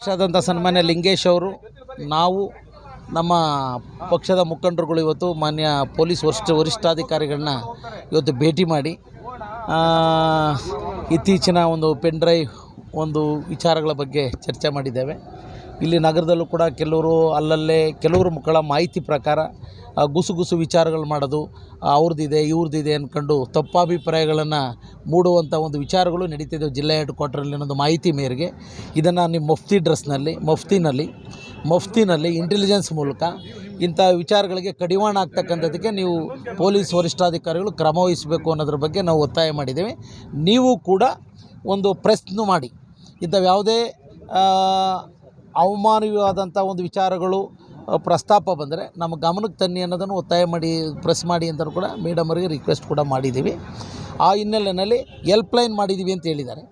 ಪಕ್ಷಾದಂಥ ಸನ್ಮಾನ್ಯ ಲಿಂಗೇಶ್ ಅವರು ನಾವು ನಮ್ಮ ಪಕ್ಷದ ಮುಖಂಡರುಗಳು ಇವತ್ತು ಮಾನ್ಯ ಪೊಲೀಸ್ ವರಿಷ್ಠಾಧಿಕಾರಿಗಳನ್ನ ಇವತ್ತು ಭೇಟಿ ಮಾಡಿ ಇತ್ತೀಚಿನ ಒಂದು ಪೆನ್ ಡ್ರೈವ್ ಒಂದು ವಿಚಾರಗಳ ಬಗ್ಗೆ ಚರ್ಚೆ ಮಾಡಿದ್ದೇವೆ. ಇಲ್ಲಿ ನಗರದಲ್ಲೂ ಕೂಡ ಅಲ್ಲಲ್ಲೇ ಕೆಲವರು ಮಕ್ಕಳ ಮಾಹಿತಿ ಪ್ರಕಾರ ಗುಸು ವಿಚಾರಗಳು ಮಾಡೋದು, ಅವ್ರದ್ದಿದೆ ಇವ್ರದ್ದಿದೆ ಅಂದ್ಕೊಂಡು ತಪ್ಪಾಭಿಪ್ರಾಯಗಳನ್ನು ಮೂಡುವಂಥ ಒಂದು ವಿಚಾರಗಳು ನಡೀತಿದ್ದಾವೆ ಜಿಲ್ಲಾ ಹೆಡ್ ಕ್ವಾರ್ಟರಲ್ಲಿ ಅನ್ನೋದು ಮಾಹಿತಿ ಮೇರೆಗೆ ಇದನ್ನು ನಿಮ್ಮ ಮಫ್ತಿನಲ್ಲಿ ಇಂಟೆಲಿಜೆನ್ಸ್ ಮೂಲಕ ಇಂಥ ವಿಚಾರಗಳಿಗೆ ಕಡಿವಾಣ ಆಗ್ತಕ್ಕಂಥದ್ದಕ್ಕೆ ನೀವು ಪೊಲೀಸ್ ವರಿಷ್ಠಾಧಿಕಾರಿಗಳು ಕ್ರಮ ವಹಿಸಬೇಕು ಅನ್ನೋದ್ರ ಬಗ್ಗೆ ನಾವು ಒತ್ತಾಯ ಮಾಡಿದ್ದೇವೆ. ನೀವು ಕೂಡ ಒಂದು ಪ್ರೆಸ್ನು ಮಾಡಿ ಇಂಥವ್ಯಾವುದೇ ಅವಮಾನವಾದಂಥ ಒಂದು ವಿಚಾರಗಳು ಪ್ರಸ್ತಾಪ ಬಂದರೆ ನಮ್ಮ ಗಮನಕ್ಕೆ ತನ್ನಿ ಅನ್ನೋದನ್ನು ಒತ್ತಾಯ ಮಾಡಿ ಪ್ರೆಸ್ ಮಾಡಿ ಅಂತ ಕೂಡ ಮೇಡಮರಿಗೆ ರಿಕ್ವೆಸ್ಟ್ ಕೂಡ ಮಾಡಿದ್ದೀವಿ. ಆ ಹಿನ್ನೆಲೆಯಲ್ಲಿ ಹೆಲ್ಪ್ಲೈನ್ ಮಾಡಿದ್ದೀವಿ ಅಂತ ಹೇಳಿದ್ದಾರೆ.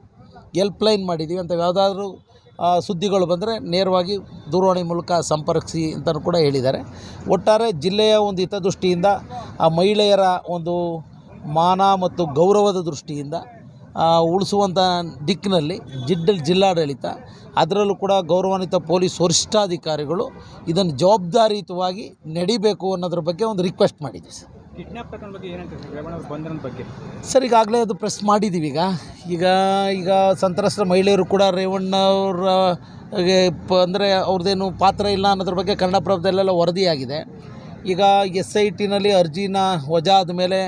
ಹೆಲ್ಪ್ಲೈನ್ ಮಾಡಿದ್ದೀವಿ ಅಂತ ಯಾವುದಾದ್ರೂ ಸುದ್ದಿಗಳು ಬಂದರೆ ನೇರವಾಗಿ ದೂರವಾಣಿ ಮೂಲಕ ಸಂಪರ್ಕಿಸಿ ಅಂತಲೂ ಕೂಡ ಹೇಳಿದ್ದಾರೆ. ಒಟ್ಟಾರೆ ಜಿಲ್ಲೆಯ ಒಂದು ಹಿತದೃಷ್ಟಿಯಿಂದ ಮಹಿಳೆಯರ ಒಂದು ಮಾನ ಮತ್ತು ಗೌರವದ ದೃಷ್ಟಿಯಿಂದ ಉಳಿಸುವಂಥ ದಿಕ್ಕಿನಲ್ಲಿ ಜಿಲ್ಲಾಡಳಿತ ಅದರಲ್ಲೂ ಕೂಡ ಗೌರವಾನ್ವಿತ ಪೊಲೀಸ್ ವರಿಷ್ಠಾಧಿಕಾರಿಗಳು ಇದನ್ನು ಜವಾಬ್ದಾರಿಯುತವಾಗಿ ನಡಿಬೇಕು ಅನ್ನೋದ್ರ ಬಗ್ಗೆ ಒಂದು ರಿಕ್ವೆಸ್ಟ್ ಮಾಡಿದ್ದೀವಿ ಸರ್. ಕಿಡ್ನಾಪ್ ಪ್ರಕರಣ ಬಗ್ಗೆ ಏನಂತ ಬಂಧನದ ಬಗ್ಗೆ ಸರ್ ಈಗಾಗಲೇ ಅದು ಪ್ರೆಸ್ ಮಾಡಿದ್ದೀವಿ. ಈಗ ಸಂತ್ರಸ್ತ ಮಹಿಳೆಯರು ಕೂಡ ರೇವಣ್ಣ ಅವರ ಅಂದರೆ ಅವ್ರದ್ದೇನು ಪಾತ್ರ ಇಲ್ಲ ಅನ್ನೋದ್ರ ಬಗ್ಗೆ ಕನ್ನಡಪ್ರಭದಲ್ಲೆಲ್ಲ ವರದಿಯಾಗಿದೆ. ಈಗ SITನಲ್ಲಿ ಅರ್ಜಿನ ವಜಾ ಆದಮೇಲೆ